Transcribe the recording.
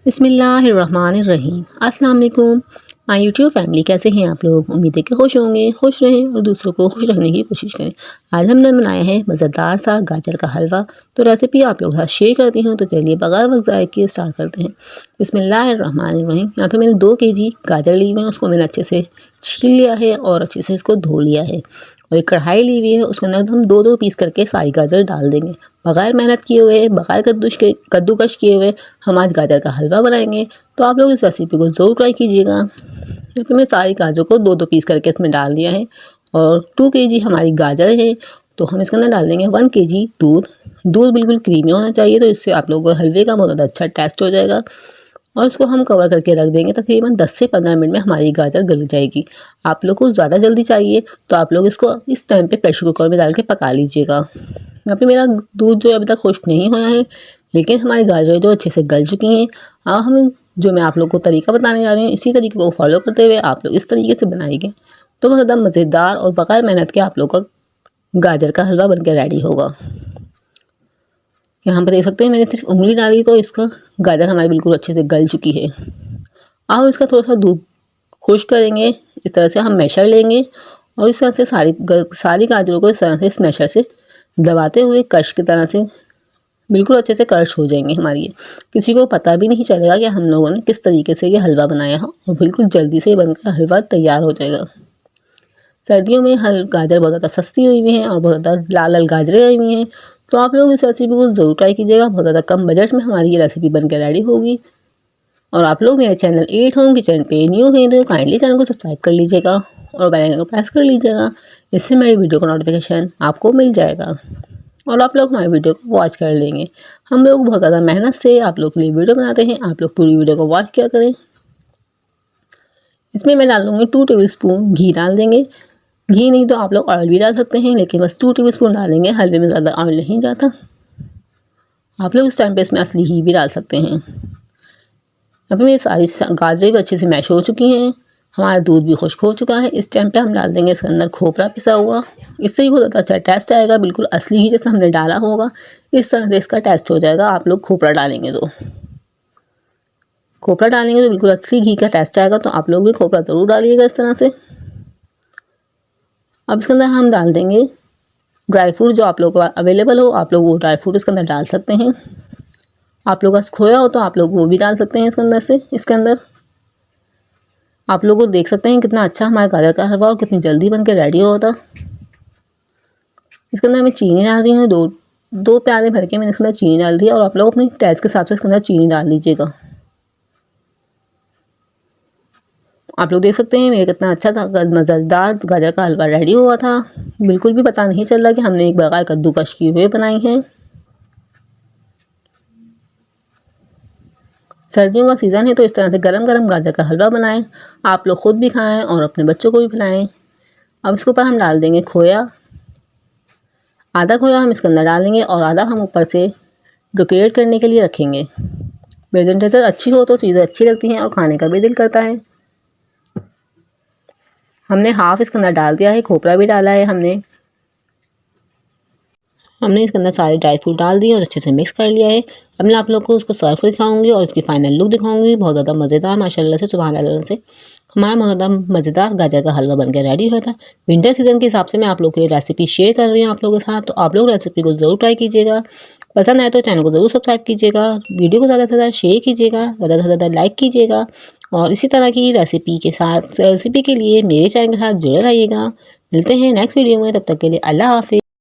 बिस्मिल्लाहिर्रहमानिर्रहीम। अस्सलाम वालेकुम माय यूट्यूब फैमिली, कैसे हैं आप लोग। उम्मीद है कि खुश होंगे, खुश रहें और दूसरों को खुश रखने की कोशिश करें। आज हमने बनाया है मज़ेदार सा गाजर का हलवा। तो रेसिपी आप लोग साथ शेयर करती हूँ। तो चलिए बगैर वक्त ज़ाय किए स्टार्ट करते हैं। बिस्मिल्लाहिर्रहमानिर्रहीम। यहाँ पे मैंने 2 केजी गाजर ली हुए हैं, उसको मैंने अच्छे से छील लिया है और अच्छे से इसको धो लिया है। और एक कढ़ाई ली हुई है, उसके अंदर हम 2-2 पीस करके सारी गाजर डाल देंगे। बगैर मेहनत किए हुए, बगैर कद्दूकश किए हुए हम आज गाजर का हलवा बनाएंगे। तो आप लोग इस रेसिपी को ज़रूर ट्राई कीजिएगा। यहाँ पे मैं सारी गाजर को 2-2 पीस करके इसमें डाल दिया है। और 2 केजी हमारी गाजर है, तो हम इसके अंदर डाल देंगे 1 केजी दूध। दूध बिल्कुल क्रीमी होना चाहिए, तो इससे आप लोगों को हलवे का बहुत ज़्यादा अच्छा टेस्ट हो जाएगा। और इसको हम कवर करके रख देंगे। तकरीबन 10 से 15 मिनट में हमारी गाजर गल जाएगी। आप लोग को ज़्यादा जल्दी चाहिए तो आप लोग इसको इस टाइम पे प्रेशर कुकर में डाल के पका लीजिएगा। यहाँ पे मेरा दूध जो अभी तक खुश्क नहीं हुआ है, लेकिन हमारी गाजरें जो अच्छे से गल चुकी हैं। अब हम जो मैं आप लोग को तरीका बताने जा रही हूँ, इसी तरीके को फॉलो करते हुए आप लोग इस तरीके से बनाएंगे तो बहुत ज़्यादा मज़ेदार और बगैर मेहनत के आप लोग का गाजर का हलवा बनकर रेडी होगा। यहाँ पर देख सकते हैं मैंने सिर्फ उंगली डाली तो इसका गाजर हमारी बिल्कुल अच्छे से गल चुकी है। अब इसका थोड़ा सा दूध खुश्क करेंगे। इस तरह से हम मैशर लेंगे और इस तरह से सारी गाजरों को इस तरह से इस मैशर से दबाते हुए कश की तरह से बिल्कुल अच्छे से क्रश हो जाएंगे हमारी ये। किसी को पता भी नहीं चलेगा कि हम लोगों ने किस तरीके से ये हलवा बनाया है और बिल्कुल जल्दी से बनकर हलवा तैयार हो जाएगा। सर्दियों में गाजर बहुत ज़्यादा सस्ती हुई हुई हैं और बहुत ज़्यादा लाल लाल गाजरें आई हुई हैं। तो आप लोग इस रेसिपी को ज़रूर ट्राई कीजिएगा। बहुत ज़्यादा कम बजट में हमारी ये रेसिपी बनकर रेडी होगी। और आप लोग मेरे चैनल 8 होम किचन पे न्यू हैं तो काइंडली चैनल को सब्सक्राइब कर लीजिएगा और बेल आइकन को प्रेस कर लीजिएगा। इससे मेरी वीडियो का नोटिफिकेशन आपको मिल जाएगा और आप लोग हमारी वीडियो को वॉच कर लेंगे। हम लोग बहुत ज़्यादा मेहनत से आप लोग के लिए वीडियो बनाते हैं, आप लोग पूरी वीडियो को वॉच किया करें। इसमें मैं डाल दूँगी 2 टेबलस्पून घी डाल देंगे। घी नहीं तो आप लोग ऑयल भी डाल सकते हैं, लेकिन बस 2 टेबलस्पून डालेंगे। हलवे में ज़्यादा ऑयल नहीं जाता। आप लोग इस टाइम पे इसमें असली घी भी डाल सकते हैं। अभी मेरी सारी गाजरें भी अच्छे से मैश हो चुकी हैं, हमारा दूध भी खुश्क हो चुका है। इस टाइम पे हम डाल देंगे इसके अंदर खोपरा पिसा हुआ। इससे भी बहुत अच्छा टेस्ट आएगा, बिल्कुल असली घी जैसा हमने डाला होगा इस तरह से इसका टेस्ट हो जाएगा। आप लोग खोपरा डालेंगे तो बिल्कुल असली घी का टेस्ट आएगा। तो आप लोग भी खोपरा ज़रूर डालिएगा इस तरह से। अब इसके अंदर हम डाल देंगे ड्राई फ्रूट जो आप लोगों के पास अवेलेबल हो, आप लोग वो ड्राई फ्रूट इसके अंदर डाल सकते हैं। आप लोगों का खोया हो तो आप लोग वो भी डाल सकते हैं इसके अंदर। आप लोग को देख सकते हैं कितना अच्छा हमारा गाजर का हलवा और कितनी जल्दी बन के रेडी होता। इसके अंदर मैं चीनी डाल रही हूँ, दो प्याले भर के मैंने इसके अंदर चीनी डाल दी और आप लोग अपनी टेस्ट के हिसाब से इसके अंदर चीनी डाल दीजिएगा। आप लोग देख सकते हैं मेरा कितना अच्छा था मज़ेदार गाजर का हलवा रेडी हुआ था। बिल्कुल भी पता नहीं चल रहा कि हमने एक बगैर कद्दूकश किए हुए बनाई है। सर्दियों का सीज़न है तो इस तरह से गरम गरम गाजर का हलवा बनाएं। आप लोग ख़ुद भी खाएं और अपने बच्चों को भी खिलाएं। अब इसके ऊपर हम डाल देंगे खोया। आधा खोया हम इसके अंदर डालेंगे और आधा हम ऊपर से डेकोरेट करने के लिए रखेंगे। प्रेजेंटेशन अच्छी हो तो चीज़ें अच्छी लगती हैं और खाने का भी दिल करता है। हमने हाफ इसके अंदर डाल दिया है, खोपरा भी डाला है हमने इसके अंदर सारे ड्राई फ्रूट डाल दिए और अच्छे से मिक्स कर लिया है। अब मैं आप लोग को उसको सर्व दिखाऊंगी और इसकी फाइनल लुक दिखाऊंगी। बहुत ज़्यादा मज़ेदार माशाल्लाह से सुभान अल्लाह से हमारा बहुत ज़्यादा मज़ेदार गाजर का हलवा बनकर रेडी हुआ था। विंटर सीज़न के हिसाब से मैं आप लोग की रेसिपी शेयर कर रही हूँ आप लोगों के साथ। तो आप लोग रेसिपी को ज़रूर ट्राई कीजिएगा। पसंद आए तो चैनल को ज़रूर सब्सक्राइब कीजिएगा, वीडियो को ज़्यादा से ज़्यादा शेयर कीजिएगा, ज़्यादा से ज़्यादा लाइक कीजिएगा और इसी तरह की रेसिपी के लिए मेरे चैनल के साथ जुड़े रहिएगा। मिलते हैं नेक्स्ट वीडियो में, तब तक के लिए अल्लाह हाफिज़।